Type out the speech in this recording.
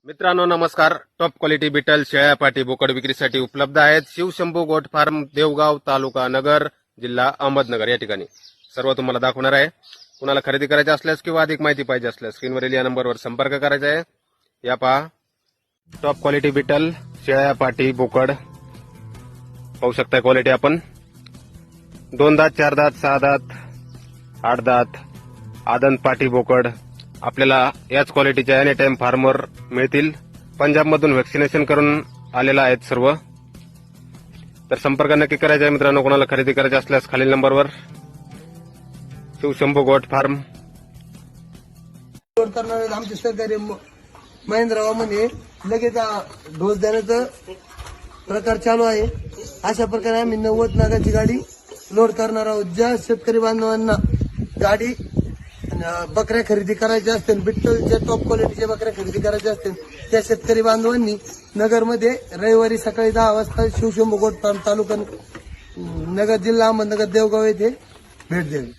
मित्रांनो नमस्कार. Top quality beetle शेळ्या पाटी बोकड विक्रीसाठी उपलब्ध आहेत. शिवशंभू गोट फार्म, देवगाव, तालुका नगर, जिल्हा अहमदनगर या ठिकाणी सर्व तुम्हाला दाखवणार आहे. कुणाला खरेदी करायची असल्यास किंवा अधिक माहिती पाहिजे असल्यास स्क्रीनवरील या नंबरवर संपर्क करायचा आहे. या पहा टॉप क्वालिटी बिटल शेळ्या पाटी बोकड पाहू शकता. क्वालिटी आपण 2 दात, 4 दात, 6 दात, 8 दात आदन पाटी बोकड आपल्याला याच क्वालिटीच्या एनी टाइम फार्मर मिळतील. पंजाबमधून व्हॅक्सिनेशन करून आलेला आहेत सर्व. तर संपर्क नक्की करायचा आहे मित्रांनो. कोणाला खरेदी करायची असल्यास खालील नंबरवर. शिवशंभू गोट फार्म करणारे आमचे सहकारी महेंद्रराव म्हणजे लगेच डोस देण्याचा प्रकार चालू आहे. अशा प्रकारे आम्ही 90 नागाची गाडी लोड करणार आहोत. ज्या शेतकरी बांधवांना गाडी बकऱ्या खरेदी करायच्या असतील, बिट्टलच्या टॉप क्वालिटीच्या बकऱ्या खरेदी करायच्या असतील, त्या शेतकरी बांधवांनी नगरमध्ये रविवारी सकाळी 10 वाजता शिवशंभू गोट फार्म, तालुका नगर, जिल्हा अहमदनगर, देवगाव येथे भेट द्यावी.